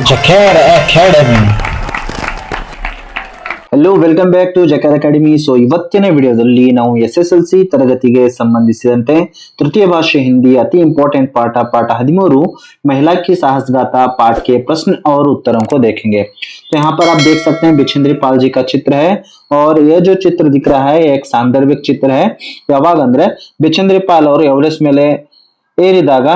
Jacar Academy. Hello welcome back to Jacar Academy. So ಇವತ್ತಿನ ವಿಡಿಯೋದಲ್ಲಿ ನಾವು SSLC ತರಗತಿಗೆ ಸಂಬಂಧಿಸಿದಂತೆ तृतीय भाषा हिंदी अति इंपॉर्टेंट पाठ 13 महिला की साहसगाथा पाठ के प्रश्न और उत्तरों को देखेंगे। तो यहाँ पर आप देख सकते हैं बिछेंद्री पाल जी का चित्र है और यह जो चित्र दिख रहा है एक सांदर्भिक चित्र है। ಯಾವಾಗ ಅಂದ್ರೆ ಬಿಚೇಂದ್ರಿ ಪಾಲ್ ಅವರು ಎವರೆಸ್ಟ್ ಮೇಲೆ ಏರಿದಾಗ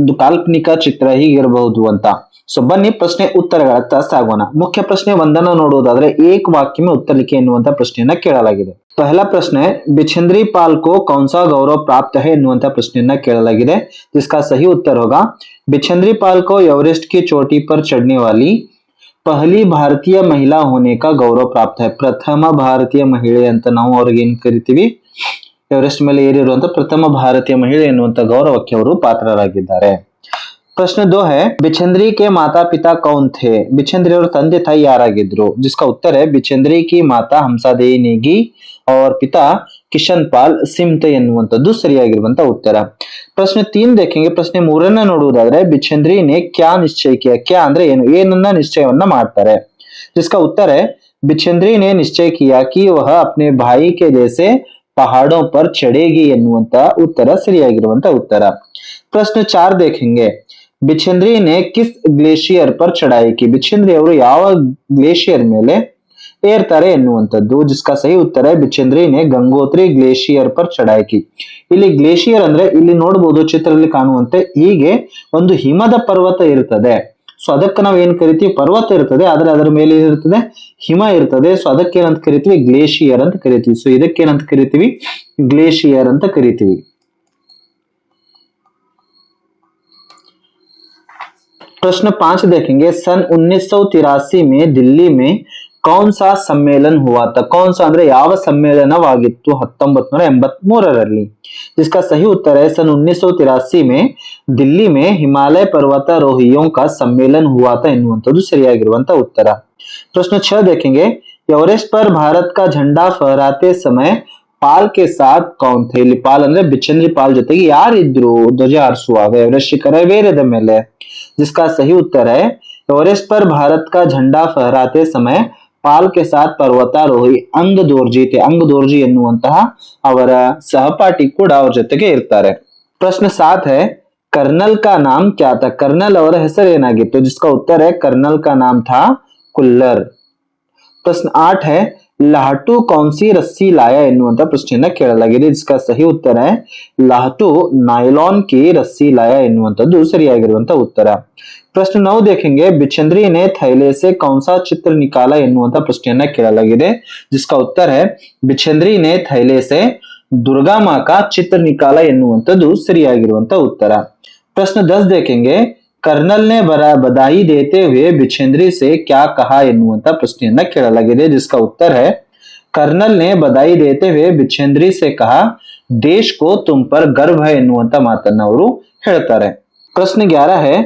ಒಂದು ಕಾಲ್ಪನಿಕ ಚಿತ್ರ ಹೀಗಿರಬಹುದು ಅಂತ। ಸೊ ಬನ್ನಿ ಪ್ರಶ್ನೆ ಉತ್ತರಗಳತ್ತ ಸಾಗೋಣ। ಮುಖ್ಯ ಪ್ರಶ್ನೆ ಒಂದನ್ನು ನೋಡುವುದಾದ್ರೆ एक वाक्य में उत्तर लिखे ಎನ್ನುವಂತ ಪ್ರಶ್ನೆಯನ್ನ ಕೇಳಲಾಗಿದೆ। पहला प्रश्न है बिछेंद्री पाल को कौन सा गौरव प्राप्त है ಎನ್ನುವಂತ ಪ್ರಶ್ನೆಯನ್ನ ಕೇಳಲಾಗಿದೆ। जिसका सही उत्तर होगा बिछेंद्री पाल को एवरेस्ट की चोटी पर चढ़ने वाली पहली भारतीय महिला होने का गौरव प्राप्त है। प्रथम ಭಾರತೀಯ ಮಹಿಳೆ ಅಂತ ನಾವು ಅವ್ರಿಗೆ ಏನ್ ಕರಿತೀವಿ, ಎವರೆಸ್ಟ್ ಮೇಲೆ ಏರಿರುವಂತ ಪ್ರಥಮ ಭಾರತೀಯ ಮಹಿಳೆ ಎನ್ನುವಂತ ಗೌರವಕ್ಕೆ ಅವರು ಪಾತ್ರರಾಗಿದ್ದಾರೆ। प्रश्न 2 है बिछेंद्री के माता पिता कौन थे। बिछेंद्री और ತಂದೆ ತಾಯಿ ಯಾರಾಗಿದ್ರು। जिसका उत्तर है बिछेंद्री की माता ಹಂಸಾದೇವಿ ನೇಗಿ और पिता किशन पाल ಸಿಮ್ತೆ ಎನ್ನುವಂತದ್ದು ಸರಿಯಾಗಿರುವಂತ ಉತ್ತರ। ಪ್ರಶ್ನೆ 3 देखेंगे। ಪ್ರಶ್ನೆ 3 ನೋಡುವುದಾದ್ರೆ बिछेंद्री ने क्या निश्चय किया। क्या ಅಂದ್ರೆ ಏನು, ಏನನ್ನ ನಿಶ್ಚಯವನ್ನ ಮಾಡ್ತಾರೆ। जिसका उत्तर है बिछेंद्री ने निश्चय किया कि वह अपने भाई के जैसे पहाड़ों पर चढ़ेगी ಎನ್ನುವಂತ ಉತ್ತರ ಸರಿಯಾಗಿರುವಂತ ಉತ್ತರ। प्रश्न 4 देखेंगे। बिछेंद्री ने किस ग्लेशियर पर चढ़ाई की। बिछेंद्री ಅವರು ಯಾವ ಗ್ಲೇಷಿಯರ್ ಮೇಲೆ ಏರ್ತಾರೆ ಎನ್ನುವಂತದ್ದು। जिसका सही उत्तर है बिछेंद्री ने गंगोत्री ग्लेशियर पर चढ़ाई की। ಇಲ್ಲಿ ಗ್ಲೇಷಿಯರ್ ಅಂದ್ರೆ ಇಲ್ಲಿ ನೋಡಬಹುದು ಚಿತ್ರದಲ್ಲಿ ಕಾಣುವಂತೆ ಹೀಗೆ ಒಂದು ಹಿಮದ ಪರ್ವತ ಇರುತ್ತದೆ। ಸೊ ಅದಕ್ಕೆ ನಾವು ಏನ್ ಕರಿತೀವಿ, ಪರ್ವತ ಇರ್ತದೆ ಆದ್ರೆ ಅದರ ಮೇಲೆ ಏನಿರ್ತದೆ, ಹಿಮ ಇರ್ತದೆ। ಸೊ ಅದಕ್ಕೆ ಏನಂತ ಕರಿತೀವಿ, ಗ್ಲೇಷಿಯರ್ ಅಂತ ಕರಿತೀವಿ। ಸೊ ಇದಕ್ಕೆ ಏನಂತ ಕರಿತೀವಿ, ಗ್ಲೇಷಿಯರ್ ಅಂತ ಕರಿತೀವಿ। प्रश्न 5 देखेंगे। सन 1983 में दिल्ली में कौन सा सम्मेलन हुआ था। कौन सा ಅಂದ್ರೆ ಯಾವ ಸಮ್ಮೇಳನವಾಗಿತ್ತು 1983ರಲ್ಲಿ। जिसका सही उत्तर है सन 1983 में दिल्ली में हिमालय पर्वतारोहियों का सम्मेलन हुआ था ಎನ್ನುವಂತದ್ದು ಸರಿಯಾಗಿರುವಂತ ಉತ್ತರ। प्रश्न 6 देखेंगे। एवरेस्ट पर भारत का झंडा फहराते समय ಪಾಲ್ ಕೆ ಸಾಥ್ ಕೌನ್ ಥೆ। ಇಲ್ಲಿ ಪಾಲ್ ಅಂದ್ರೆ ಬಿಚೇಂದ್ರಿ ಪಾಲ್ ಜೊತೆಗೆ ಯಾರಿದ್ರು ಧ್ವಜ ಹಾರಿಸುವಾಗ ಎವರೆಸ್ಟ್ ಶಿಖರವೇರಿದ ಮೇಲೆ। जिसका सही उत्तर है एवरेस्ट पर भारत का झंडा फहराते समय पाल के साथ पर्वतारोही अंग दोर्जी थे। अंग दोर्जी ಎನ್ನುವಂತಹ ಅವರ ಸಹಪಾಠಿ ಕೂಡ ಅವರ ಜೊತೆಗೆ ಇರ್ತಾರೆ। प्रश्न 7 है कर्नल का नाम क्या था। कर्नल ಅವರ ಹೆಸರು ಏನಾಗಿತ್ತು। जिसका उत्तर है कर्नल का नाम था कुल्लर। प्रश्न 8 है लाहटू कौन सी रस्सी लाया ಎನ್ನುವಂತ ಪ್ರಶ್ನೆಯನ್ನ ಕೇಳಲಾಗಿದೆ। इसका सही उत्तर है लाहटू नायलॉन की रस्सी लाया ಎನ್ನುವಂತದ್ದು ಸರಿಯಾಗಿರುವಂತ ಉತ್ತರ। प्रश्न 9 देखेंगे। बिछेंद्री ने थैले से कौन सा चित्र निकाला ಎನ್ನುವಂತ ಪ್ರಶ್ನೆಯನ್ನ ಕೇಳಲಾಗಿದೆ। जिसका उत्तर है बिछेंद्री ने थैले से दुर्गा मां का चित्र निकाला ಎನ್ನುವಂತದ್ದು ಸರಿಯಾಗಿರುವಂತ ಉತ್ತರ। प्रश्न 10 देखेंगे। कर्नल ने बधाई देते हुए बिछेंद्री से क्या कहा ಎನ್ನುವಂತ ಪ್ರಶ್ನೆಯನ್ನ ಕೇಳಲಾಗಿದೆ। जिसका उत्तर है कर्नल ने बधाई देते हुए बिछेंद्री से कहा देश को तुम पर गर्व है ಎನ್ನುವಂತ ಮಾತನ್ನ ಅವರು ಹೇಳ್ತಾರೆ। प्रश्न 11 है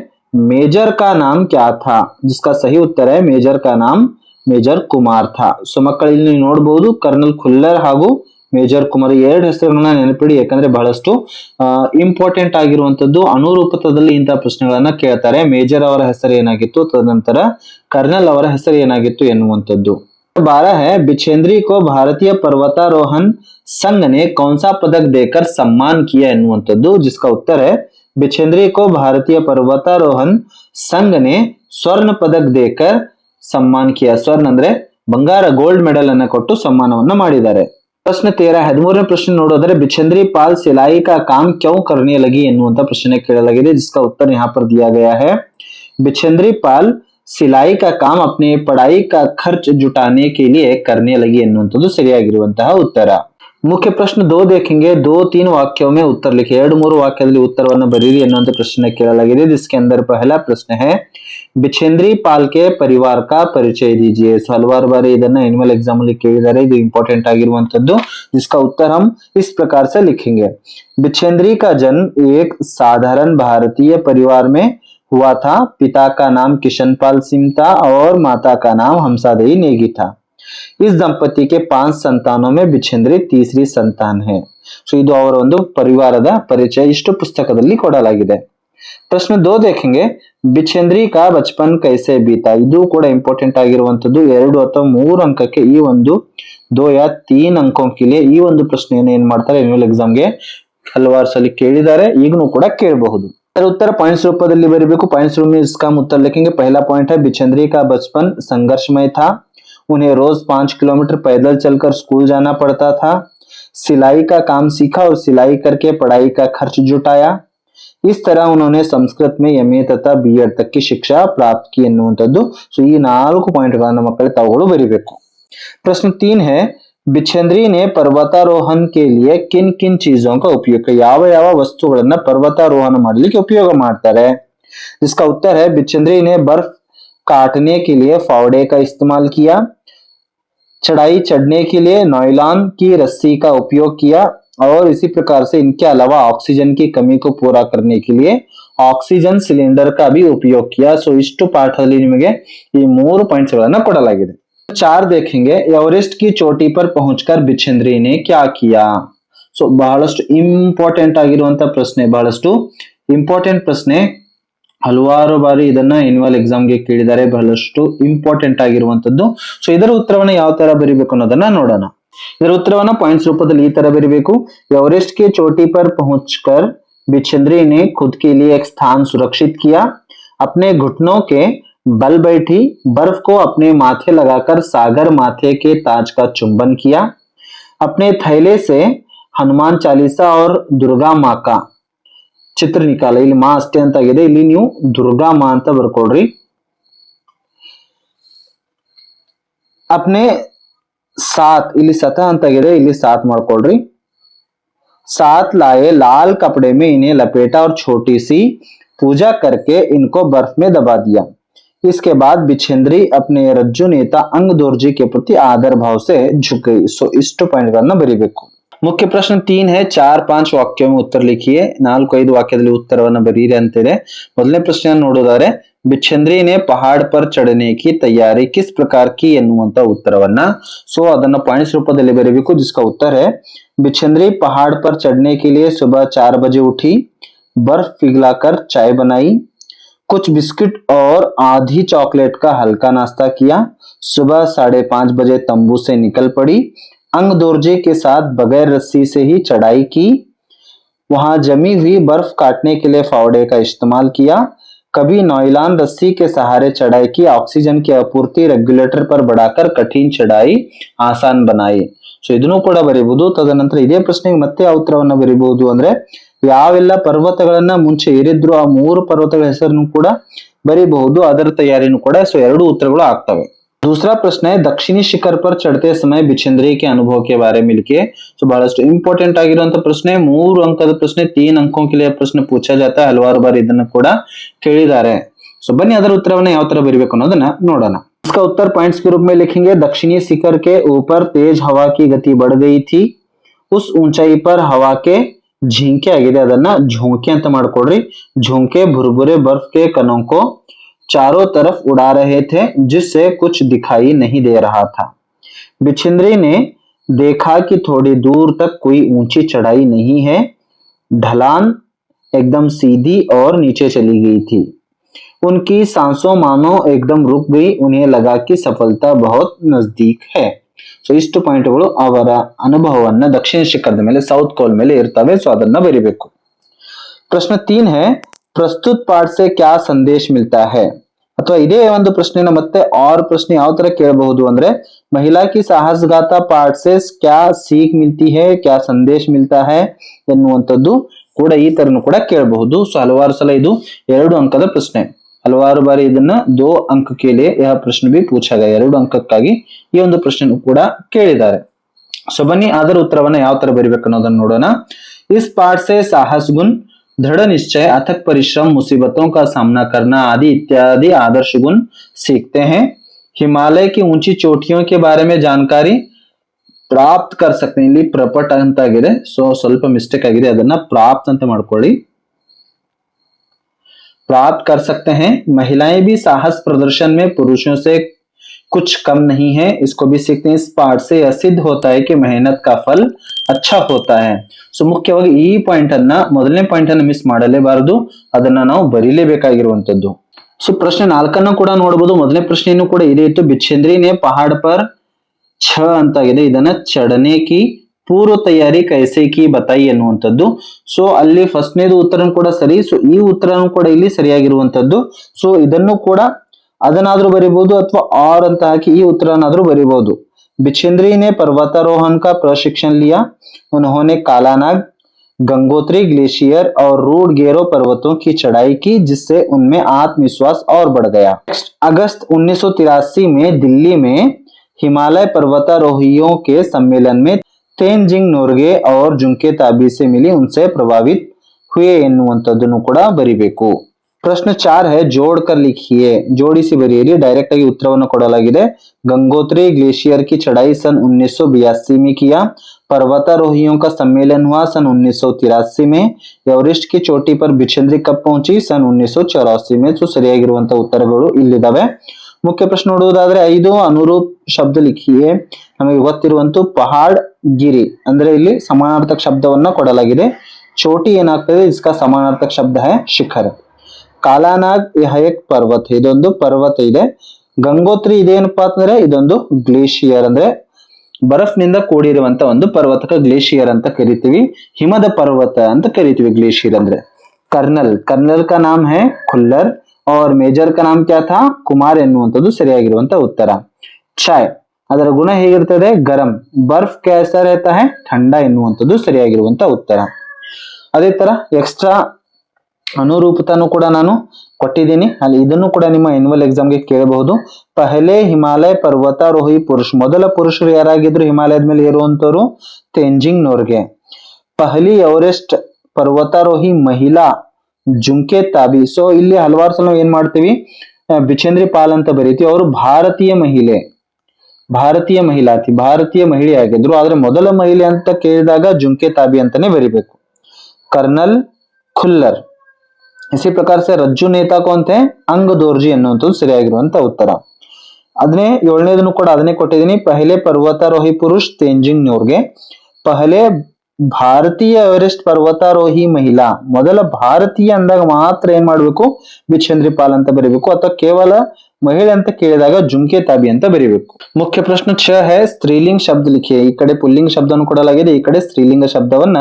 मेजर का नाम क्या था। जिसका सही उत्तर है मेजर का नाम मेजर कुमार था। सो ಮಕ್ಕಳು ಇಲ್ಲಿ ನೋಡಬಹುದು कर्नल खुल्लर ಹಾಗೂ ಮೇಜರ್ ಕುಮಾರ್ ಎರಡು ಹೆಸರುಗಳನ್ನ ನೆನಪಿಡಿ, ಯಾಕಂದ್ರೆ ಬಹಳಷ್ಟು ಇಂಪಾರ್ಟೆಂಟ್ ಆಗಿರುವಂತದ್ದು ಅನುರೂಪದಲ್ಲಿ ಇಂತಹ ಪ್ರಶ್ನೆಗಳನ್ನ ಕೇಳ್ತಾರೆ। ಮೇಜರ್ ಅವರ ಹೆಸರು ಏನಾಗಿತ್ತು, ತದನಂತರ कर्नल ಅವರ ಹೆಸರು ಏನಾಗಿತ್ತು ಎನ್ನುವಂತದ್ದು। 12 है बिछेंद्री को भारतीय पर्वतारोहण संघ ने कौन सा पदक देकर सम्मान किया ಎನ್ನುವಂತದ್ದು। जिसका उत्तर है बिछेंद्री को भारतीय पर्वतारोहण संघ ने स्वर्ण पदक देकर सम्मान किया। स्वर्ण ಅಂದ್ರೆ ಬಂಗಾರ, ಗೋಲ್ಡ್ ಮೆಡಲ್ ಅನ್ನ ಕೊಟ್ಟು ಸನ್ಮಾನವನ್ನ ಮಾಡಿದ್ದಾರೆ। प्रश्न 13 है 13ನೇ ಪ್ರಶ್ನೆ ನೋಡೋದಾದ್ರೆ बिछेंद्री पाल सिलाई का काम क्यों करने लगी ಎನ್ನುವಂತ ಪ್ರಶ್ನೆ ಕೇಳಲಾಗಿದೆ। जिसका उत्तर यहाँ पर दिया गया है बिछेंद्री पाल सिलाई का काम अपने पढ़ाई का खर्च जुटाने के लिए करने लगी ಎನ್ನುವಂತದ್ದು ಸರಿಯಾಗಿರುವಂತಹ ಉತ್ತರ। मुख्य प्रश्न 2 देखेंगे। 2-3 वाक्यों में उत्तर लिखे। 2-3 ವಾಕ್ಯದಲ್ಲಿ ಉತ್ತರವನ್ನು ಬರೆಯಿರಿ ಎನ್ನುವಂತ ಪ್ರಶ್ನೆ ಕೇಳಲಾಗಿದೆ। जिसके अंदर पहला प्रश्न है बिछेंद्री पाल के परिवार का परिचय दीजिए। सो ಹಲವಾರು ಬಾರಿ ಇದನ್ನ एनुअल एग्जाम ಅಲ್ಲಿ ಕೇಳಿದ್ದಾರೆ, ಇದು ಇಂಪಾರ್ಟೆಂಟ್ ಆಗಿರುವಂತದ್ದು। जिसका उत्तर हम इस प्रकार से लिखेंगे। बिछेंद्री का जन्म एक साधारण भारतीय परिवार में हुआ था। पिता का नाम किशन पाल सिंह था और माता का नाम हंसादेवी नेगी था। इस दंपति के 5 संतानों में बिछेंद्री तीसरी संतान है। सो ಇದು ಅವರ ಒಂದು ಪರಿವಾರದ ಪರಿಚಯ ಇಷ್ಟು ಪುಸ್ತಕದಲ್ಲಿ ಕೊಡಲಾಗಿದೆ। ಪ್ರಶ್ನೆ 2 देखेंगे ಬಿಚೇಂದ್ರಿ का बचपन कैसे बीता ಇದು ಕೂಡ ಇಂಪಾರ್ಟೆಂಟ್ ಆಗಿರುವಂತದ್ದು 2 ಅಥವಾ 3 ಅಂಕಕ್ಕೆ ಈ ಒಂದು 2 या 3 अंकों के लिए ಈ ಒಂದು ಪ್ರಶ್ನೆಯನ್ನು ಏನ್ ಮಾಡ್ತಾರೆ ಎನ್ಯುವಲ್ ಎಕ್ಸಾಮ್ಗೆ ಹಲವಾರು ಸಲ ಕೇಳಿದ್ದಾರೆ ಈಗನೂ ಕೂಡ ಕೇಳಬಹುದು ಇದರ उत्तर पॉइंट्स रूपದಲ್ಲಿ ಬರೀಬೇಕು पॉइंट्स रूप में इसका उत्तर लिखेंगे पहला पॉइंट है बिचेंद्री का बचपन संघर्षमय था उन्हें रोज 5 किलोमीटर पैदल चलकर स्कूल जाना पड़ता था सिलाई का काम सीखा और सिलाई करके पढ़ाई का खर्च जुटाया इस तरह उन्होंने संस्कृत में एमए तथा बीएड तक की शिक्षा प्राप्त की ಎನ್ನುವಂತದ್ದು सो ಈ 4 ಪಾಯಿಂಟ್ ಗಳನ್ನು ಮಕ್ಕಳು ತಾವುಗಳು ಬರೀಬೇಕು प्रश्न 3 है बिचेंद्री ने पर्वतारोहण के लिए किन किन चीजों का उपयोग किया ಯಾವ ಯಾವ ವಸ್ತುಗಳನ್ನ पर्वतारोहण ಮಾಡಲಿಕ್ಕೆ ಉಪಯೋಗ ಮಾಡ್ತಾರೆ जिसका उत्तर है बिचेंद्री ने बर्फ काटने के लिए फावड़े का इस्तेमाल किया चढ़ाई चढ़ने के लिए नायलॉन की रस्सी का उपयोग किया और इसी प्रकार से इनके अलावा ऑक्सीजन की कमी को पूरा करने के लिए ऑक्सीजन सिलेंडर का भी उपयोग किया सो इಷ್ಟು ಪಾಠದಲ್ಲಿ ನಿಮಗೆ ಈ 3 ಪಾಯಿಂಟ್ಸ್ ಗಳನ್ನು ಕೊಡಲಾಗಿದೆ 4 देखेंगे एवरेस्ट की चोटी पर पहुंचकर बिचेंद्री ने क्या किया सो ಬಹಳಷ್ಟು ಇಂಪಾರ್ಟೆಂಟ್ ಆಗಿರುವಂತ ಪ್ರಶ್ನೆ ಬಹಳಷ್ಟು ಇಂಪಾರ್ಟೆಂಟ್ ಪ್ರಶ್ನೆ ಹಲವಾರು ಬಾರಿ ಇದನ್ನ ಎನ್ಯುವಲ್ ಎಕ್ಸಾಮ್ಗೆ ಕೇಳಿದ್ದಾರೆ ಬಹಳಷ್ಟು ಇಂಪಾರ್ಟೆಂಟ್ ಆಗಿರುವಂತದ್ದು ಸೊ ಇದರ ಉತ್ತರವನ್ನು ಯಾವ ತರ ಬರೀಬೇಕು ಅನ್ನೋದನ್ನ ನೋಡೋಣ ಇದರ उत्तरवನ್ನ पॉइंट्स रूपದಲ್ಲಿ ಈ ತರ ಬರೀಬೇಕು एवरेस्ट के चोटी पर पहुंचकर बिचेंद्री ने खुद के लिए एक स्थान सुरक्षित किया अपने घुटनों के बल बैठी बर्फ को अपने माथे लगाकर सागर माथे के ताज का चुंबन किया अपने थैले से हनुमान चालीसा और दुर्गा माँ का चित्र निकाला ಇಲ್ಲಿ ಮಾ ಅಷ್ಟೇ ಅಂತ ಆಗಿದೆ ಇಲ್ಲಿ ನೀವು ದುರ್ಗಾ ಮಾ ಅಂತ ಬರ್ಕೊಳ್ರಿ अपने साथ ಇಲ್ಲಿ ಸತ ಅಂತ ಆಗಿದೆ ಇಲ್ಲಿ साथ ಮಾಡ್ಕೊಳ್ರಿ साथ लाए लाल कपड़े में इन्हें लपेटा और छोटी सी पूजा करके इनको बर्फ में दबा दिया इसके बाद बिचेंद्री अपने रज्जु नेता अंगदोर्जी के प्रति आदर भाव से झुक गई सो इष्ट पॉइंट ಗಳನ್ನ ಬರೀಬೇಕು मुख्य प्रश्न 3 है 4-5 वाक्यों में उत्तर लिखिए 4-5 ವಾಕ್ಯದಲ್ಲಿ ಉತ್ತರವನ್ನು ಬರೀರಿ ಅಂತಿದೆ ಮೊದಲನೇ ಪ್ರಶ್ನೆಯನ್ನು ನೋಡೋದಾದ್ರೆ बिचेंद्री ने पहाड़ पर चढ़ने की तैयारी किस प्रकार की ಎನ್ನುವಂತ ಉತ್ತರವನ್ನ सो ಅದನ್ನ ಪಾಯಿಂಟ್ಸ್ ರೂಪದಲ್ಲಿ ಬರೀಬೇಕು जिसका उत्तर है बिचेंद्री पहाड़ पर चढ़ने के लिए सुबह 4 बजे उठी बर्फ पिघलाकर चाय बनाई कुछ बिस्किट और आधी चॉकलेट का हल्का नाश्ता किया सुबह 5:30 बजे तंबू से निकल पड़ी अंगदोर्जे के साथ बगैर रस्सी से ही चढ़ाई की वहां जमी हुई बर्फ काटने के लिए फावड़े का इस्तेमाल किया कभी नॉयलॉन रस्सी के सहारे चढ़ाई की ऑक्सीजन की आपूर्ति रेगुलेटर पर बढ़ाकर कठिन चढ़ाई आसान बनाई ಸೊ ಇದನ್ನು ಕೂಡ ಬರೀಬಹುದು ತದನಂತರ ಇದೇ ಪ್ರಶ್ನೆಗೆ ಮತ್ತೆ ಯಾವ ಉತ್ತರವನ್ನ ಬರೀಬಹುದು ಅಂದ್ರೆ ಯಾವೆಲ್ಲ ಪರ್ವತಗಳನ್ನ ಮುಂಚೆ ಏರಿದ್ರು ಆ 3 ಪರ್ವತಗಳ ಹೆಸರನ್ನು ಕೂಡ ಬರೀಬಹುದು ಅದರ ತಯಾರಿನೂ ಕೂಡ ಸೊ ಎರಡು ಉತ್ತರಗಳು ಆಗ್ತವೆ दूसरा प्रश्न है दक्षिणी शिखर पर चढ़ते समय बिचेंद्री के अनुभव के बारे में लिखिए तो ಬಹಳಷ್ಟು ಇಂಪಾರ್ಟೆಂಟ್ ಆಗಿರುವಂತ ಪ್ರಶ್ನೆ 3 ಅಂಕದ ಪ್ರಶ್ನೆ 3 अंकों के लिए प्रश्न पूछा जाता है ಹಲವಾರು ಬಾರಿ ಇದನ್ನ ಕೂಡ ಕೇಳಿದ್ದಾರೆ ಸೊ ಬನ್ನಿ ಅದರ ಉತ್ತರವನ್ನ ಯಾವ ತರ ಬರೀಬೇಕು ಅನ್ನೋದನ್ನ ನೋಡೋಣ इसका उत्तर पॉइंट्स के रूप में लिखेंगे दक्षिणी शिखर के ऊपर तेज हवा की गति बढ़ गई थी उस ऊंचाई पर हवा के झींके आಗಿದೆ ಅದನ್ನ झोंके ಅಂತ ಮಾಡ್ಕೊಡ್ರಿ झोंके भुरभुरे बर्फ के कणों को चारों तरफ उड़ा रहे थे जिससे कुछ दिखाई नहीं दे रहा था बिचेंद्री ने देखा कि थोड़ी दूर तक कोई ऊंची चढ़ाई नहीं है ढलान एकदम सीधी और नीचे चली गई थी उनकी सांसों मानो एकदम रुक गई उन्हें लगा कि सफलता बहुत नजदीक है ಸೊ ಇಷ್ಟು ಪಾಯಿಂಟ್ಗಳು ಅವರ ಅನುಭವವನ್ನ ದಕ್ಷಿಣ ಶಿಖರದ ಮೇಲೆ ಸೌತ್ ಕೋಲ್ ಮೇಲೆ ಇರ್ತವೆ ಸೊ ಅದನ್ನ ಬರೀಬೇಕು ಪ್ರಶ್ನೆ 3 है प्रस्तुत पाठ से क्या संदेश मिलता है ಅಥವಾ ಇದೇ ಒಂದು ಪ್ರಶ್ನೆನ ಮತ್ತೆ और ಪ್ರಶ್ನೆ ಯಾವ ತರ ಕೇಳಬಹುದು ಅಂದ್ರೆ महिला की साहसगाथा पाठ से क्या सीख मिलती है क्या संदेश मिलता है ಎನ್ನುವಂತದ್ದು ಕೂಡ ಈ ತರನು ಕೂಡ ಕೇಳಬಹುದು ಸೊ ಹಲವಾರು ಸಲ ಇದು 2 ಅಂಕದ ಪ್ರಶ್ನೆ ಹಲವಾರು ಬಾರಿ ಇದನ್ನ 2 अंक के लिए यह प्रश्न भी पूछा गया 2 ಅಂಕಕ್ಕಾಗಿ ಈ ಒಂದು ಪ್ರಶ್ನೆಯನ್ನು ಕೂಡ ಕೇಳಿದ್ದಾರೆ ಸೊ ಬನ್ನಿ ಅದರ ಉತ್ತರವನ್ನ ಯಾವ ತರ ಬರೀಬೇಕು ಅನ್ನೋದನ್ನ ನೋಡೋಣ इस पाठ से साहस गुण दृढ़ निश्चय अथक परिश्रम मुसीबतों का सामना करना आदि इत्यादि आदर्श गुण सीखते हैं हिमालय की ऊंची चोटियों के बारे में जानकारी प्राप्त कर सकते हैं ಇಲ್ಲಿ ಪ್ರಪಟ ಅಂತ ಆಗಿದೆ ಸೊ ಸ್ವಲ್ಪ ಮಿಸ್ಟೇಕ್ ಆಗಿದೆ ಅದನ್ನ ಪ್ರಾಪ್ತ ಅಂತ ಮಾಡ್ಕೊಳ್ಳಿ प्राप्त कर सकते हैं महिलाएं भी साहस प्रदर्शन में पुरुषों से कुछ कम नहीं है, इसको भी सीखते हैं। इस पाठ से यह सिद्ध होता है कि मेहनत का फल अच्छा होता है। ಸೊ ಮುಖ್ಯವಾಗಿ ಈ ಪಾಯಿಂಟ್ ಅನ್ನ ಮೊದಲನೇ ಪಾಯಿಂಟ್ ಅನ್ನು ಮಿಸ್ ಮಾಡಲೇಬಾರದು, ಅದನ್ನ ನಾವು ಬರೀಲೇಬೇಕಾಗಿರುವಂತದ್ದು। ಸೊ ಪ್ರಶ್ನೆ 4 ಕೂಡ ನೋಡಬಹುದು। ಮೊದಲನೇ ಪ್ರಶ್ನೆಯನ್ನು ಕೂಡ ಇದೇ ಇತ್ತು, ಬಿಚ್ಚೇಂದ್ರಿ ನೇ ಪಹಾಡ್ ಪರ್ ಛ ಅಂತಾಗಿದೆ, ಇದನ್ನ ಚढ़ने की ಪೂರ್ವ ತಯಾರಿ ಕೈಸೆ ಕಿ ಬತಾಯಿ ಅನ್ನುವಂಥದ್ದು। ಸೊ ಅಲ್ಲಿ ಫಸ್ಟ್ನೇದು ಉತ್ತರ ಕೂಡ ಸರಿ, ಸೊ ಈ ಉತ್ತರನೂ ಕೂಡ ಇಲ್ಲಿ ಸರಿಯಾಗಿರುವಂತದ್ದು। ಸೊ ಇದನ್ನು ಕೂಡ ಅದನ್ನಾದ್ರೂ ಬರಿಬಹುದು ಅಥವಾ ಆರ್ ಅಂತ ಹಾಕಿ ಈ ಉತ್ತರನಾದ್ರೂ ಬರಿಬಹುದು। बिछेंद्री ने पर्वतारोहण का प्रशिक्षण लिया, उन्होंने कालानाग, गंगोत्री ग्लेशियर और रूडगेरो पर्वतों की चढ़ाई की, जिससे उनमें आत्मविश्वास और बढ़ गया। अगस्त 1983 में दिल्ली में हिमालय पर्वतारोहियों के सम्मेलन में तेंजिंग नोर्गे और जुंके ताबी से मिली, उनसे प्रभावित हुए ಎನ್ನುವಂತದ್ದನ್ನು ಕೂಡ ಬರಿಬೇಕು। प्रश्न 4 है, जोड़कर लिखिए, जोड़िಸಿ ಬರೆಯಿರಿ। डायरेक्ट आಗಿ उत्तरವನ್ನು ಕೊಡಲಾಗಿದೆ। गंगोत्री ग्लेशियर की चढ़ाई सन 1982 में किया, पर्वतारोहियों का सम्मेलन हुआ सन 1983 में, एवरेस्ट की चोटी पर बिछेंद्री कब पहुंची सन 1984 में। ಸೊ ಸರಿಯಾಗಿರುವಂತ ಉತ್ತರಗಳು ಇಲ್ಲಿದಾವೆ। ಮುಖ್ಯ ಪ್ರಶ್ನೆ ನೋಡುವುದಾದ್ರೆ 5 ಅನುರೂಪ ಶಬ್ದ ಲಿಖಿಯೇ, ನಮಗೆ ಗೊತ್ತಿರುವಂತ ಪಹಾಡ್ ಗಿರಿ ಅಂದ್ರೆ ಇಲ್ಲಿ ಸಮಾನಾರ್ಥಕ ಶಬ್ದವನ್ನ ಕೊಡಲಾಗಿದೆ। ಚೋಟಿ ಏನಾಗ್ತದೆ, इसका समानार्थक शब्द है शिखर। ಕಾಲಾನಾಗ್ यह एक पर्वत है, ಇದೊಂದು ಪರ್ವತ ಇದೆ। ಗಂಗೋತ್ರಿ ಇದೇನಪ್ಪಾ ಅಂತಂದ್ರೆ ಇದೊಂದು ಗ್ಲೇಷಿಯರ್ ಅಂದ್ರೆ ಬರಫ್ನಿಂದ ಕೂಡಿರುವಂತ ಒಂದು ಪರ್ವತಕ ಗ್ಲೇಷಿಯರ್ ಅಂತ ಕರಿತೀವಿ, ಹಿಮದ ಪರ್ವತ ಅಂತ ಕರಿತೀವಿ ಗ್ಲೇಷಿಯರ್ ಅಂದ್ರೆ। कर्नल, कर्नल का नाम है खुल्लर और मेजर का नाम क्या था, कुमार ಎನ್ನುವಂತದ್ದು ಸರಿಯಾಗಿರುವಂತ ಉತ್ತರ। ಚಾಯ್ ಅದರ ಗುಣ ಹೇಗಿರ್ತದೆ, ಗರಂ, ಬರ್ಫ್ कैसा रहता है, ठंडा ಎನ್ನುವಂತದ್ದು ಸರಿಯಾಗಿರುವಂತ ಉತ್ತರ। ಅದೇ ತರ ಎಕ್ಸ್ಟ್ರಾ ಅನುರೂಪತಾನು ಕೂಡ ನಾನು ಕೊಟ್ಟಿದ್ದೀನಿ, ಅಲ್ಲಿ ಇದನ್ನು ಕೂಡ ನಿಮ್ಮ ಎನ್ಯುವಲ್ ಎಕ್ಸಾಮ್ಗೆ ಕೇಳಬಹುದು। ಪಹಲೆ ಹಿಮಾಲಯ ಪರ್ವತಾರೋಹಿ ಪುರುಷ, ಮೊದಲ ಪುರುಷರು ಯಾರಾಗಿದ್ರು ಹಿಮಾಲಯದ ಮೇಲೆ ಏರುವಂತವರು, ತೆಂಜಿಂಗ್ ನೋರ್ಗೆ। ಪಹಲಿ ಎವರೆಸ್ಟ್ ಪರ್ವತಾರೋಹಿ ಮಹಿಳಾ ಜುಂಕೆ ತಾಬಿ, ಸೊ ಇಲ್ಲಿ ಹಲವಾರು ಸಲ ಏನ್ ಮಾಡ್ತೀವಿ, ಬಿಚೇಂದ್ರಿ ಪಾಲ್ ಅಂತ ಬರೀತೀವಿ, ಅವರು ಭಾರತೀಯ ಮಹಿಳೆ, ಭಾರತೀಯ ಮಹಿಳಾತಿ, ಭಾರತೀಯ ಮಹಿಳೆ ಆಗಿದ್ರು, ಆದ್ರೆ ಮೊದಲ ಮಹಿಳೆ ಅಂತ ಕೇಳಿದಾಗ ಜುಂಕೆ ತಾಬಿ ಅಂತಾನೆ ಬರಿಬೇಕು। कर्नल खुल्लर। इसी प्रकार से रज्जु नेता कौन थे, अंग दोर्जी ಅನ್ನುವಂಥದ್ದು ಸರಿಯಾಗಿರುವಂತ ಉತ್ತರ। ಅದನ್ನೇ 7ನೇದನ್ನು ಕೂಡ ಅದನ್ನೇ ಕೊಟ್ಟಿದ್ದೀನಿ, ಪಹಲೆ ಪರ್ವತಾರೋಹಿ ಪುರುಷ ತೆಂಜಿಂಗ್ ನೋರ್ಗೆ, ಪಹಲೆ ಭಾರತೀಯ ಎವರೆಸ್ಟ್ ಪರ್ವತಾರೋಹಿ ಮಹಿಳಾ, ಮೊದಲ ಭಾರತೀಯ ಅಂದಾಗ ಮಾತ್ರ ಏನ್ ಮಾಡ್ಬೇಕು, ಬಿಚೇಂದ್ರಿ ಪಾಲ್ ಅಂತ ಬರೀಬೇಕು, ಅಥವಾ ಕೇವಲ ಮಹಿಳೆ ಅಂತ ಕೇಳಿದಾಗ ಜುಂಕೆ ತಾಬಿ ಅಂತ ಬರೀಬೇಕು। ಮುಖ್ಯ ಪ್ರಶ್ನೆ 6 है, ಸ್ತ್ರೀಲಿಂಗ ಶಬ್ದ ಲಿಖಿಯೇ, ಈ ಕಡೆ ಪುಲ್ಲಿಂಗ ಶಬ್ದವನ್ನು ಕೊಡಲಾಗಿದೆ, ಈ ಕಡೆ ಸ್ತ್ರೀಲಿಂಗ ಶಬ್ದವನ್ನ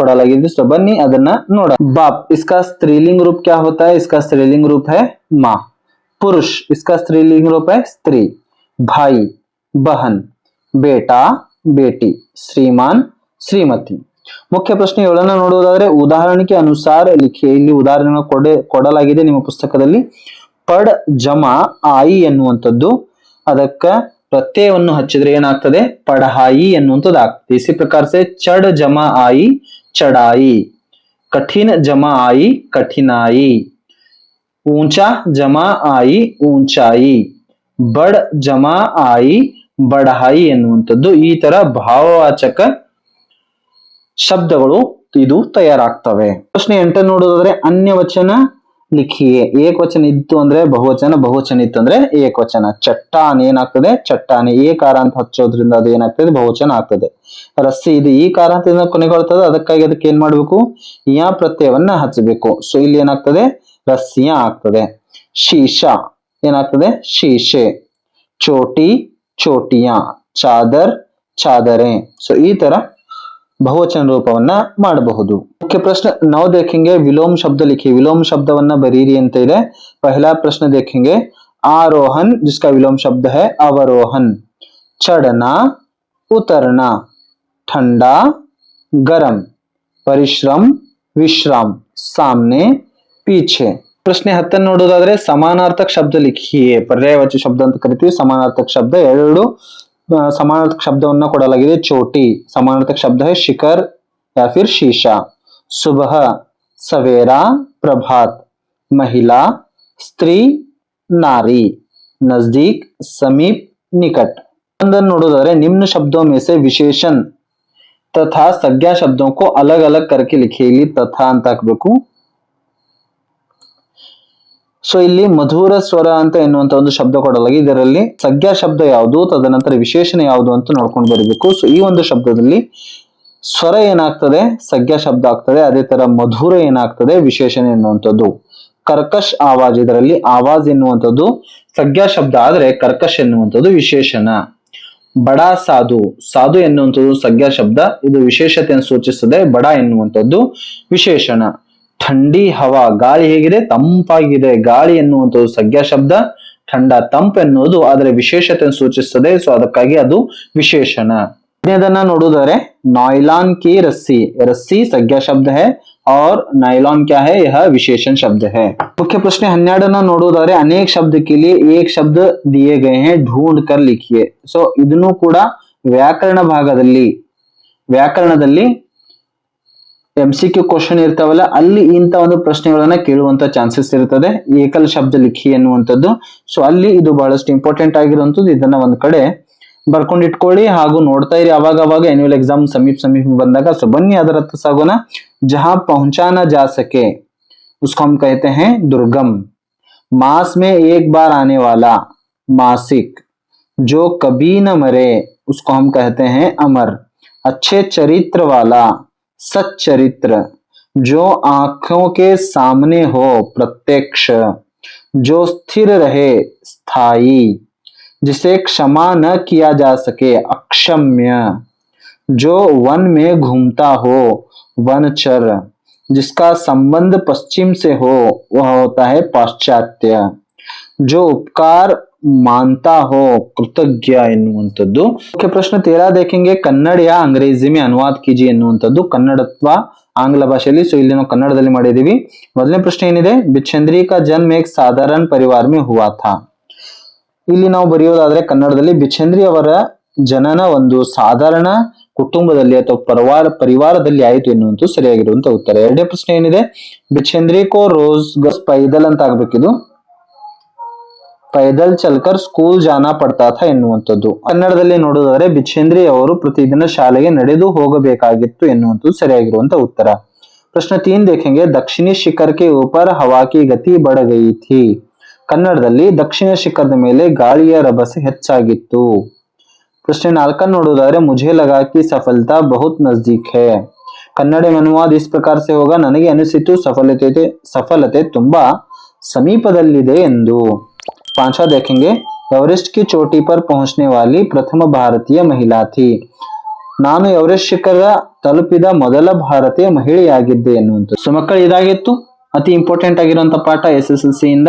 ಕೊಡಲಾಗಿದೆ। ಸೊ ಬನ್ನಿ ಅದನ್ನ ನೋಡ। बाप, इसका स्त्रीलिंग रूप क्या होता है, इसका स्त्रीलिंग रूप है माँ। पुरुष, इसका स्त्रीलिंग रूप है स्त्री। भाई, बहन। बेटा, बेटी। श्रीमान, श्रीमती। ಮುಖ್ಯ ಪ್ರಶ್ನೆ 7ನ್ನ ನೋಡುವುದಾದ್ರೆ ಉದಾಹರಣೆಗೆ ಅನುಸಾರ ಲಿಖಿಯೇ, ಇಲ್ಲಿ ಉದಾಹರಣೆ ಕೊಡಲಾಗಿದೆ ನಿಮ್ಮ ಪುಸ್ತಕದಲ್ಲಿ। ಪಡ್ ಜಮಾ ಆಯಿ ಎನ್ನುವಂಥದ್ದು, ಅದಕ್ಕ ಪ್ರತ್ಯಯವನ್ನು ಹಚ್ಚಿದ್ರೆ ಏನಾಗ್ತದೆ, ಪढ़ाई ಎನ್ನುವಂಥದ್ದು ಆಗ್ತದೆ। इसी प्रकार से चढ़ जमा आई चढ़ाई, कठिन जमा आई कठिनाई, ऊंचा जमा आई ऊंचाई, बड़ जमा आई बढ़ाई ಎನ್ನುವಂಥದ್ದು ಈ ತರ ಭಾವವಾಚಕ ಶಬ್ದಗಳು ಇದು ತಯಾರಾಗ್ತವೆ। ಪ್ರಶ್ನೆ 8 ನೋಡೋದಾದ್ರೆ ಅನ್ಯವಚನ ಲಿಖಿಯೇ, ಏಕವಚನ ಇತ್ತು ಅಂದ್ರೆ ಬಹುವಚನ, ಬಹುವಚನ ಇತ್ತು ಅಂದ್ರೆ ಏಕವಚನ। ಚಟ್ಟಾನ್ ಏನಾಗ್ತದೆ, ಚಟ್ಟಾನೆ, ಏಕಾರ ಅಂತ ಹಚ್ಚೋದ್ರಿಂದ ಅದು ಏನಾಗ್ತದೆ, ಬಹುವಚನ ಆಗ್ತದೆ। ರಸ್ಸಿ, ಇದು ಈ ಕಾರ ಅಂತ ಕೊನೆಗೊಳ್ತದೆ, ಅದಕ್ಕಾಗಿ ಅದಕ್ಕೆ ಏನ್ ಮಾಡ್ಬೇಕು, ಯಾ ಪ್ರತ್ಯಯವನ್ನ ಹಚ್ಚಬೇಕು, ಸೊ ಇಲ್ಲಿ ಏನಾಗ್ತದೆ, ರಸ್ಸಿಯ ಆಗ್ತದೆ। ಶೀಶಾ ಏನಾಗ್ತದೆ, ಶೀಶೆ। ಚೋಟಿ, ಚೋಟಿಯ। ಚಾದರ್, ಚಾದರೆ, ಸೊ ಈ ತರ ಬಹುವಚನ ರೂಪವನ್ನ ಮಾಡಬಹುದು। मुख्य प्रश्न 9 देखेंगे, विलोम शब्द लिखिए, विलोम शब्दवನ್ನ बरीरी ಅಂತ ಇದೆ। पहला प्रश्न देखेंगे, आरोहन, जिसका विलोम शब्द है अवरोहन। चढ़ना, उतरना। ठंडा, गरम। परिश्रम, विश्राम। सामने, पीछे। ಪ್ರಶ್ನೆ 10 ನೋಡೋದಾದ್ರೆ ಸಮಾನಾರ್ಥಕ ಶಬ್ದ ಲಿಖಿಯೇ, ಪರ್ಯಾಯವಾಚಿ ಶಬ್ದ ಅಂತ ಕರಿತೀವಿ, ಸಮಾನಾರ್ಥಕ ಶಬ್ದ ಎರಡು समानार्थक शब्दवನ್ನ ಕೊಡಲಾಗಿದೆ। चोटी, समानार्थक शब्द है शिखर या फिर शीशा। सुबह, सवेरा, प्रभात। महिला, स्त्री, नारी। नजदीक, समीप, निकट। नोडोदारे निम्न शब्दों में से विशेषण तथा संज्ञा शब्दों को अलग अलग करके लिखिए, तथा ಅಂತ ಹಾಕಬೇಕು। ಸೊ ಇಲ್ಲಿ ಮಧುರ ಸ್ವರ ಅಂತ ಎನ್ನುವಂತ ಒಂದು ಶಬ್ದ ಕೊಡಲಾಗಿದೆ. ಇದರಲ್ಲಿ ಸಂಜ್ಞಾ ಶಬ್ದ ಯಾವುದು, ತದನಂತರ ವಿಶೇಷಣ ಯಾವುದು ಅಂತ ನೋಡ್ಕೊಂಡು ಬರಬೇಕು. ಸೊ ಈ ಒಂದು ಶಬ್ದದಲ್ಲಿ ಸ್ವರ ಏನಾಗ್ತದೆ, ಸಂಜ್ಞಾ ಶಬ್ದ ಆಗ್ತದೆ. ಅದೇ ತರ ಮಧುರ ಏನಾಗ್ತದೆ, ವಿಶೇಷಣ ಎನ್ನುವಂಥದ್ದು. ಕರ್ಕಶ್ ಆವಾಜ್, ಇದರಲ್ಲಿ ಆವಾಜ್ ಎನ್ನುವಂಥದ್ದು ಸಂಜ್ಞಾ ಶಬ್ದ ಆದ್ರೆ ಕರ್ಕಶ್ ಎನ್ನುವಂಥದ್ದು ವಿಶೇಷಣ. ಬಡ ಸಾಧು, ಸಾಧು ಎನ್ನುವಂಥದ್ದು ಸಂಜ್ಞಾ ಶಬ್ದ, ಇದು ವಿಶೇಷತೆಯನ್ನು ಸೂಚಿಸುತ್ತದೆ. ಬಡ ಎನ್ನುವಂಥದ್ದು ವಿಶೇಷಣ. ಥಂಡಿ ಹವಾ, ಗಾಳಿ ಹೇಗಿದೆ, ತಂಪಾಗಿದೆ. ಗಾಳಿ ಎನ್ನುವಂಥದ್ದು ಸಂಜ್ಞಾ ಶಬ್ದ, ಥಂಡ ತಂಪ್ ಎನ್ನುವುದು ಅದರ ವಿಶೇಷತೆಯನ್ನು ಸೂಚಿಸುತ್ತದೆ. ಸೊ ಅದಕ್ಕಾಗಿ ಅದು ವಿಶೇಷಣ. ಇದನ್ನ ನೋಡುವುದಾದ್ರೆ ನಾಯ್ಲಾನ್ ಕಿ ರಸ್ಸಿ, ರಸ್ಸಿ ಸಂಜ್ಞಾ ಶಬ್ದ है और नायलॉन क्या है, यह विशेषण शब्द है. मुख्य प्रश्न 12 ನೋಡುವುದಾದ್ರೆ अनेक शब्द के लिए एक शब्द दिए गए हैं, ढूंढ कर लिखिए. ಸೊ ಇದನ್ನು ಕೂಡ ವ್ಯಾಕರಣದಲ್ಲಿ MCQ ಕ್ವಶನ್ ಇರ್ತಾವಲ್ಲ, ಅಲ್ಲಿ ಇಂತ ಒಂದು ಪ್ರಶ್ನೆಗಳನ್ನ ಕೇಳುವಂತ ಚಾನ್ಸಸ್ ಇರ್ತದೆ. ಏಕಲ್ ಶಬ್ದ ಲಿಖಿ ಎನ್ನುವಂಥದ್ದು. ಸೊ ಅಲ್ಲಿ ಇದು ಬಹಳಷ್ಟು ಇಂಪಾರ್ಟೆಂಟ್ ಆಗಿರುವಂತದ್ದು. ಇದನ್ನ ಒಂದ್ ಕಡೆ ಬರ್ಕೊಂಡಿಟ್ಕೊಳ್ಳಿ ಹಾಗೂ ನೋಡ್ತಾ ಇರಿ ಅವಾಗ ಎನ್ಯುವಲ್ ಎಕ್ಸಾಮ್ ಸಮೀಪ ಬಂದಾಗ. ಸೊ ಬನ್ನಿ ಅದರತ್ತ ಸಾಗೋಣ. जहां पहुंचाना जा सके उसको हम कहते हैं दुर्गम. मास में एक बार आने वाला मासिक. जो कभी न मरे उसको हम कहते हैं अमर. अच्छे चरित्र वाला सच्चरित्र. जो आंखों के सामने हो प्रत्यक्ष. जो स्थिर रहे स्थायी. जिसे क्षमा न किया जा सके अक्षम्य. जो वन में घूमता हो वनचर. जिसका संबंध पश्चिम से हो वह होता है पाश्चात्य. जो उपकार मानता हो कृतज्ञ ಎನ್ನುವಂಥದ್ದು. मुख्य प्रश्न 13 देखेंगे, कन्नड़ या अंग्रेजी में अनुवाद कीजिए ಎನ್ನುವಂಥದ್ದು. ಕನ್ನಡ ಅಥವಾ ಆಂಗ್ಲ ಭಾಷೆಯಲ್ಲಿ. ಸೊ ಇಲ್ಲಿ ನಾವು ಕನ್ನಡದಲ್ಲಿ ಮಾಡಿದೀವಿ. ಮೊದಲನೇ ಪ್ರಶ್ನೆ ಏನಿದೆ, बिच्छेंद्री का जन्म एक साधारण परिवार में हुआ था. ಇಲ್ಲಿ ನಾವು ಬರೆಯೋದಾದ್ರೆ ಕನ್ನಡದಲ್ಲಿ ಬಿಚ್ಚೇಂದ್ರಿ ಅವರ ಜನನ ಒಂದು ಸಾಧಾರಣ ಕುಟುಂಬದಲ್ಲಿ ಅಥವಾ ಪರಿವಾರದಲ್ಲಿ ಆಯಿತು ಎನ್ನುವಂತ ಸರಿಯಾಗಿರುವಂತ ಉತ್ತರ. ಎರಡನೇ ಪ್ರಶ್ನೆ ಏನಿದೆ, ಬಿಚ್ಚೇಂದ್ರಿ ಕೋ ರೋಜ್ ಪೈದಲ್ ಅಂತ ಆಗ್ಬೇಕಿದು. ಪೈದಲ್ ಚಲ್ಕರ್ ಸ್ಕೂಲ್ ಜಾನಾ ಪಡ್ತಾ ಥಾ ಎನ್ನುವಂಥದ್ದು. ಕನ್ನಡದಲ್ಲಿ ನೋಡೋದಾದ್ರೆ ಬಿಚ್ಚೇಂದ್ರಿ ಅವರು ಪ್ರತಿದಿನ ಶಾಲೆಗೆ ನಡೆದು ಹೋಗಬೇಕಾಗಿತ್ತು ಎನ್ನುವಂಥದ್ದು ಸರಿಯಾಗಿರುವಂತ ಉತ್ತರ. ಪ್ರಶ್ನೆ 3 देखेंगे, दक्षिणी शिखर के ऊपर हवा की गति बढ़ गई थी. ಕನ್ನಡದಲ್ಲಿ ದಕ್ಷಿಣ ಶಿಖರದ ಮೇಲೆ ಗಾಳಿಯ ರಭಸ ಹೆಚ್ಚಾಗಿತ್ತು. प्रश्न 4 ನೋಡುವುದಾದ್ರೆ मुझे लगा कि सफलता बहुत नजदीक है. कन्नड़ में अनुवाद इस प्रकार से होगा, ನನಗೆ ಅನಿಸಿತು ಸಫಲತೆ ತುಂಬಾ ಸಮೀಪದಲ್ಲಿದೆ ಎಂದು. 5वां देखेंगे, एवरेस्ट की चोटी पर पहुंचने वाली प्रथम भारतीय महिला थी. ನಾನು ಎವರೆಸ್ಟ್ ಶಿಖರ ತಲುಪಿದ ಮೊದಲ ಭಾರತೀಯ ಮಹಿಳೆಯಾಗಿದ್ದೆ ಎನ್ನುವಂಥದ್ದು. ಸೊ ಮಕ್ಕಳು, ಇದಾಗಿತ್ತು ಅತಿ ಇಂಪಾರ್ಟೆಂಟ್ ಆಗಿರುವಂತ ಪಾಠ SSLC ಇಂದ.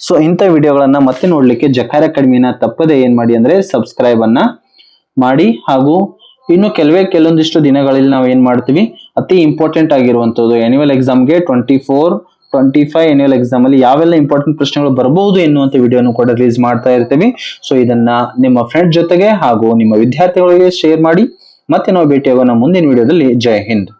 ಸೊ ಇಂಥ ವಿಡಿಯೋಗಳನ್ನ ಮತ್ತೆ ನೋಡ್ಲಿಕ್ಕೆ ಜಕಾರ್ ಅಕಾಡೆಮಿನ ತಪ್ಪದೆ ಏನ್ ಮಾಡಿ ಅಂದ್ರೆ ಸಬ್ಸ್ಕ್ರೈಬ್ ಅನ್ನ ಮಾಡಿ. ಹಾಗೂ ಇನ್ನು ಕೆಲವೊಂದಿಷ್ಟು ದಿನಗಳಲ್ಲಿ ನಾವು ಏನ್ ಮಾಡ್ತೀವಿ, ಅತಿ ಇಂಪಾರ್ಟೆಂಟ್ ಆಗಿರುವಂತದ್ದು ಆನ್ಯುವಲ್ ಎಕ್ಸಾಮ್ಗೆ 24-25 ಆನ್ಯುವಲ್ ಎಕ್ಸಾಮ್ ಅಲ್ಲಿ ಯಾವೆಲ್ಲ ಇಂಪಾರ್ಟೆಂಟ್ ಪ್ರಶ್ನೆಗಳು ಬರಬಹುದು ಎನ್ನುವಂತ ವಿಡಿಯೋನು ಕೂಡ ರಿಲೀಸ್ ಮಾಡ್ತಾ ಇರ್ತೀವಿ. ಸೊ ಇದನ್ನ ನಿಮ್ಮ ಫ್ರೆಂಡ್ ಜೊತೆಗೆ ಹಾಗೂ ನಿಮ್ಮ ವಿದ್ಯಾರ್ಥಿಗಳಿಗೆ ಶೇರ್ ಮಾಡಿ. ಮತ್ತೆ ನಾವು ಭೇಟಿಯಾಗೋಣ ಮುಂದಿನ ವಿಡಿಯೋದಲ್ಲಿ. ಜೈ ಹಿಂದ್.